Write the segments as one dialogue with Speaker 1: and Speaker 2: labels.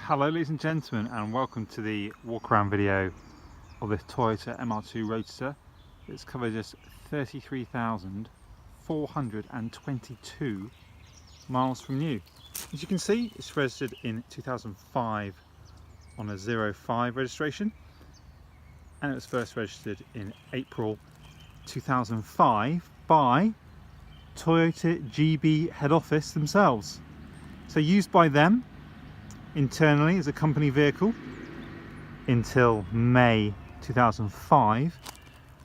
Speaker 1: Hello ladies and gentlemen, and welcome to the walk around video of this Toyota MR2 Roadster. It's covered just 33,422 miles from new. As you can see, it's registered in 2005 on a 05 registration, and it was first registered in April 2005 by Toyota GB head office themselves. So used by them internally as a company vehicle until May 2005,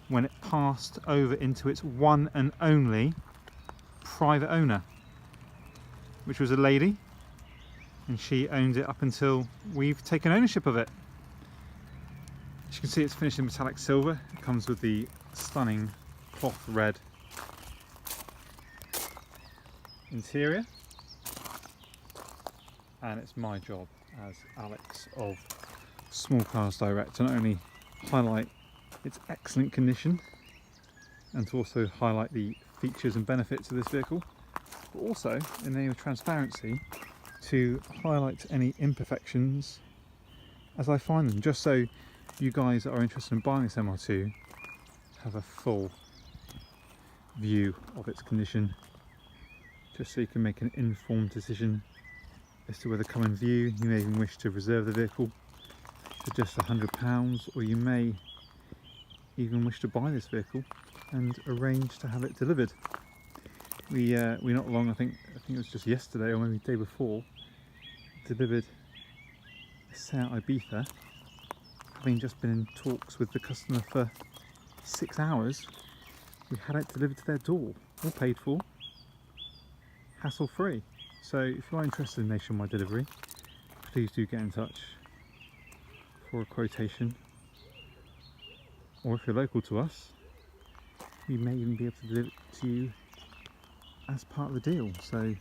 Speaker 1: when it passed over into its one and only private owner, which was a lady, and she owned it up until we've taken ownership of it. As you can see, it's finished in metallic silver. It comes with the stunning cloth red interior, and it's my job as Alex of Small Cars Direct to not only highlight its excellent condition and to also highlight the features and benefits of this vehicle, but also, in the name of transparency, to highlight any imperfections as I find them, just so you guys that are interested in buying this MR2 have a full view of its condition, just so you can make an informed decision as to whether come and view. You may even wish to reserve the vehicle for just £100, or you may even wish to buy this vehicle and arrange to have it delivered. We not long, I think it was just yesterday or maybe the day before, delivered a Seat Ibiza, having just been in talks with the customer for 6 hours. We had it delivered to their door, all paid for, hassle free. So if you are interested in nationwide delivery, please do get in touch for a quotation, or if you're local to us, we may even be able to deliver it to you as part of the deal, so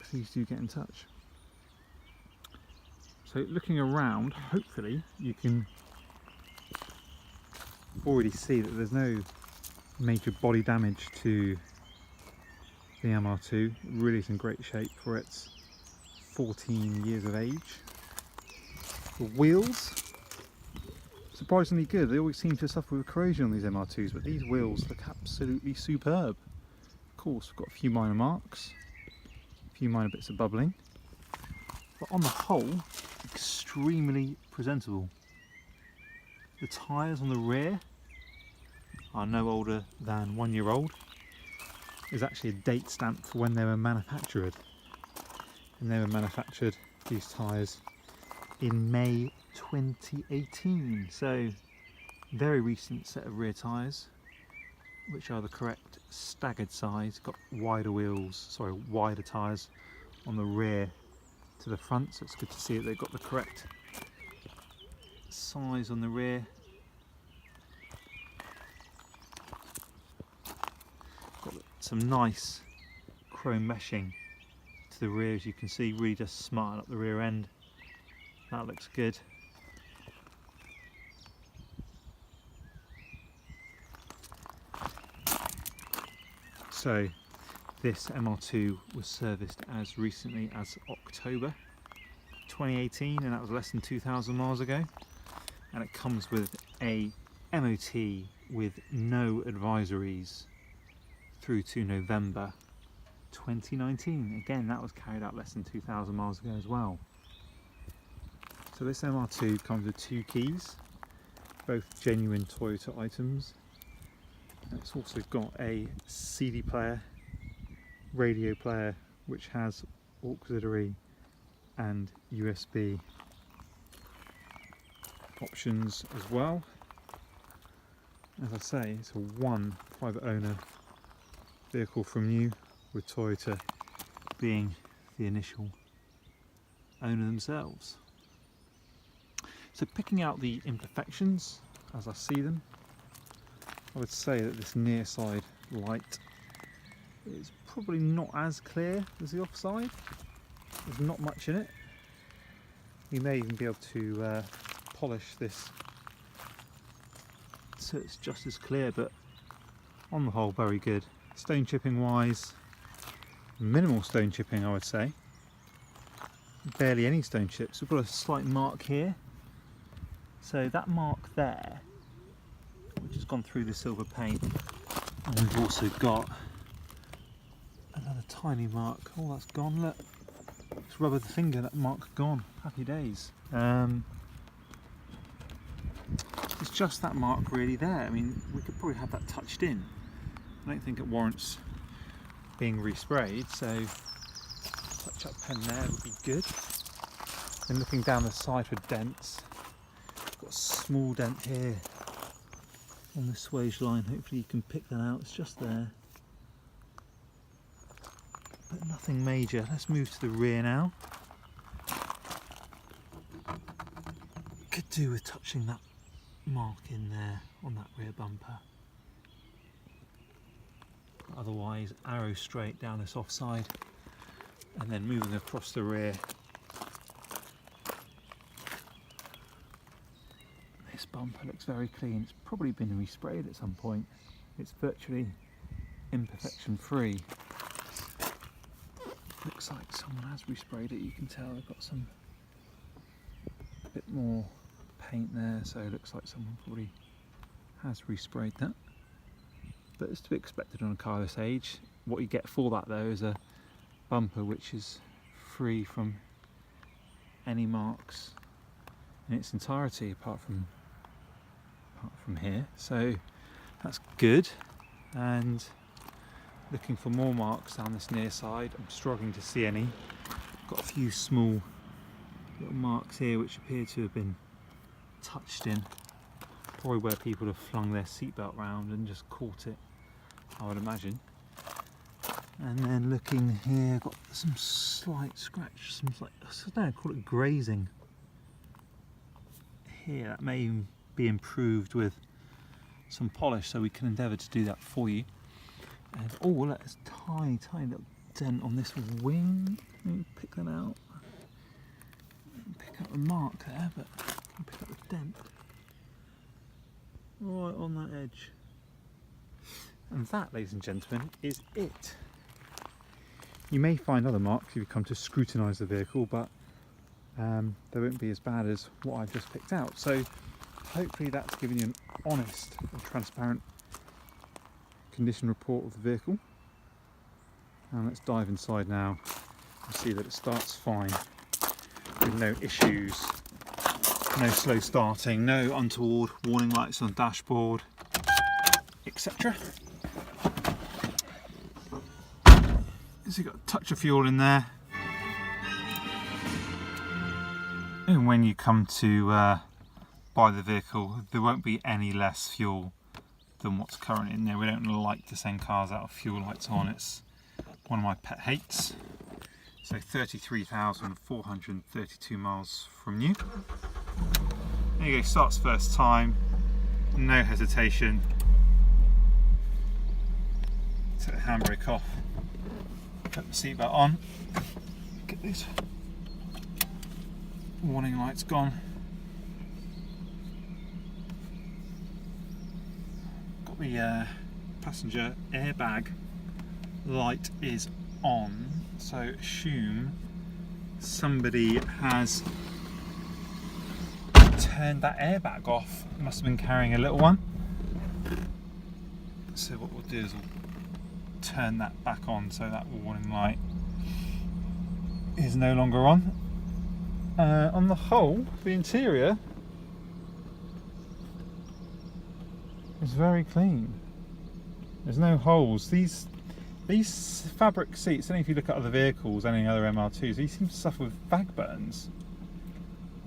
Speaker 1: please do get in touch. So looking around, hopefully you can already see that there's no major body damage to the MR2. It really is in great shape for its 14 years of age. The wheels, surprisingly good. They always seem to suffer with corrosion on these MR2s, but these wheels look absolutely superb. Of course, we've got a few minor marks, a few minor bits of bubbling, but on the whole, extremely presentable. The tyres on the rear are no older than 1 year old. Is actually a date stamp for when they were manufactured, and they were manufactured, these tyres, in May 2018, so very recent set of rear tyres, which are the correct staggered size. Got wider tyres on the rear to the front, so it's good to see that they've got the correct size on the rear. Got some nice chrome meshing to the rear, as you can see, really just smarten up the rear end. That looks good. So this MR2 was serviced as recently as October 2018, and that was less than 2,000 miles ago, and it comes with a MOT with no advisories through to November 2019. Again, that was carried out less than 2,000 miles ago as well. So this MR2 comes with 2 keys, both genuine Toyota items. And it's also got a CD player, radio player, which has auxiliary and USB options as well. As I say, it's a one private owner vehicle from new, with Toyota being the initial owner themselves. So picking out the imperfections as I see them, I would say that this near side light is probably not as clear as the offside. There's not much in it. You may even be able to polish this so it's just as clear, but on the whole very good. Stone chipping wise, minimal stone chipping I would say. barely any stone chips. We've got a slight mark here. So that mark there, which has gone through the silver paint, and we've also got another tiny mark. Oh, that's gone, look. Just rub of the finger, that mark's gone. Happy days. It's just that mark really there. I mean, we could probably have that touched in. I don't think it warrants being resprayed, so touch up pen there would be good. Then looking down the side for dents, got a small dent here on the swage line. Hopefully you can pick that out. It's just there, but nothing major. Let's move to the rear now. Could do with touching that mark in there on that rear bumper. Otherwise, arrow straight down this offside, and then moving across the rear. This bumper looks very clean. It's probably been resprayed at some point. It's virtually imperfection free. Looks like someone has resprayed it. You can tell I've got some bit more paint there, so it looks like someone probably has resprayed that. But it's to be expected on a car this age. What you get for that though is a bumper which is free from any marks in its entirety apart from here, so that's good. And looking for more marks down this near side, I'm struggling to see any. Got a few small little marks here which appear to have been touched in, probably where people have flung their seatbelt round and just caught it, I would imagine. And then looking here, got some slight scratch, some like, I don't know, call it grazing here. That may even be improved with some polish, so we can endeavour to do that for you. And oh, look, there's a tiny little dent on this wing. Let me pick that out. Pick up the mark there, but I can pick up the dent right on that edge. And that, ladies and gentlemen, is it. You may find other marks if you come to scrutinise the vehicle, but they won't be as bad as what I've just picked out. So hopefully that's given you an honest and transparent condition report of the vehicle. And let's dive inside now and see that it starts fine, with no issues, no slow starting, no untoward warning lights on the dashboard, etc. So you've got a touch of fuel in there. And when you come to buy the vehicle, there won't be any less fuel than what's currently in there. We don't like to send cars out with fuel lights on. It's one of my pet hates. So 33,432 miles from new. There you go, starts first time, no hesitation. Take the handbrake off, put the seatbelt on, get these warning lights gone. Got the passenger airbag light is on, so assume somebody has turned that airbag off. Must have been carrying a little one. So what we'll do is we'll turn that back on so that warning light is no longer on. On the whole, the interior is very clean. There's no holes. These fabric seats, I don't know if you look at other vehicles, any other MR2s, these seem to suffer with bag burns.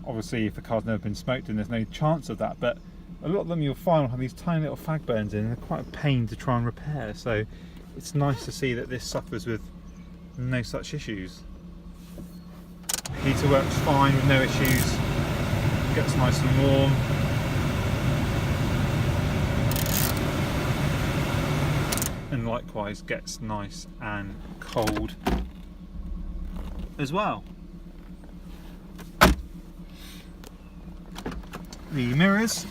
Speaker 1: Obviously, if the car's never been smoked in, there's no chance of that, but a lot of them you'll find will have these tiny little fag burns in, and they're quite a pain to try and repair, so it's nice to see that this suffers with no such issues. Heater works fine with no issues, gets nice and warm. And likewise gets nice and cold as well. The mirrors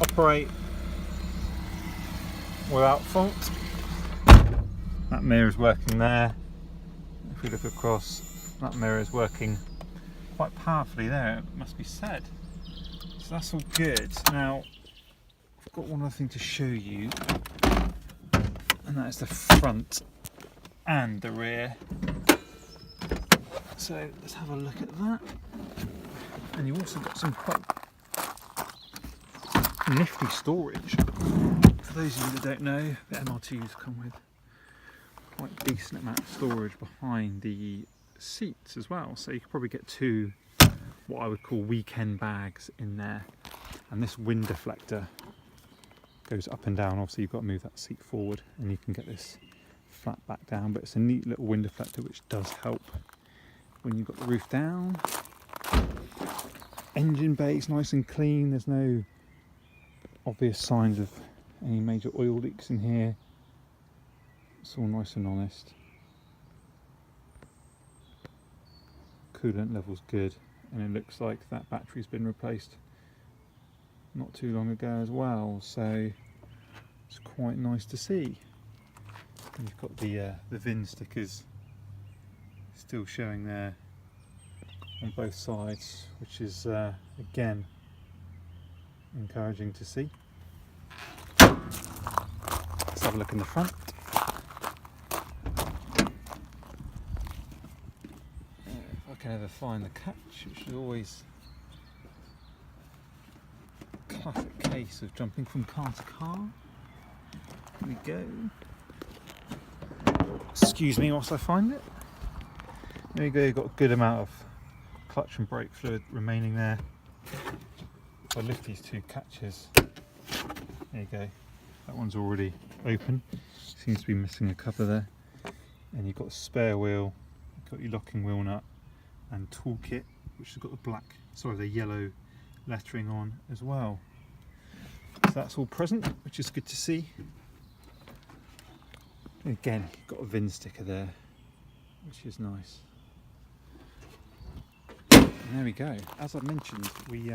Speaker 1: operate without fault. That mirror is working there. if we look across, that mirror is working quite powerfully there, it must be said. So that's all good. Now, I've got one other thing to show you, and that is the front and the rear. So let's have a look at that. And you've also got some quite nifty storage. For those of you that don't know, the MR2s come with quite a decent amount of storage behind the seats as well. So you could probably get two, what I would call weekend bags in there. And this wind deflector goes up and down. Obviously you've got to move that seat forward and you can get this flat back down, but it's a neat little wind deflector which does help when you've got the roof down. Engine bay is nice and clean, there's no obvious signs of any major oil leaks in here. It's all nice and honest. Coolant level's good, and it looks like that battery's been replaced not too long ago as well, so it's quite nice to see. And you've got the VIN stickers still showing there on both sides, which is again encouraging to see. Let's have a look in the front. If I can ever find the catch, which is always a classic case of jumping from car to car. Here we go. Excuse me whilst I find it. There we go, you've got a good amount of clutch and brake fluid remaining there. If I lift these two catches, there you go, that one's already open, seems to be missing a cover there. And you've got a spare wheel, you've got your locking wheel nut and toolkit, which has got the yellow lettering on as well. So that's all present, which is good to see. And again, you've got a VIN sticker there, which is nice. And there we go. As I mentioned, we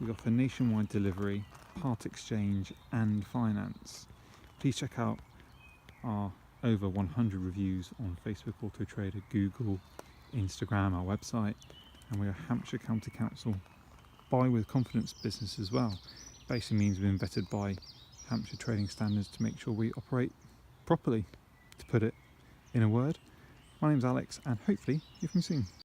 Speaker 1: offer nationwide delivery, part exchange and finance. Please check out our over 100 reviews on Facebook, Auto Trader, Google, Instagram, our website, and we are Hampshire County Council Buy with Confidence business as well. Basically means we've been vetted by Hampshire trading standards to make sure we operate properly, to put it in a word. My name's Alex, and hopefully hear from you soon.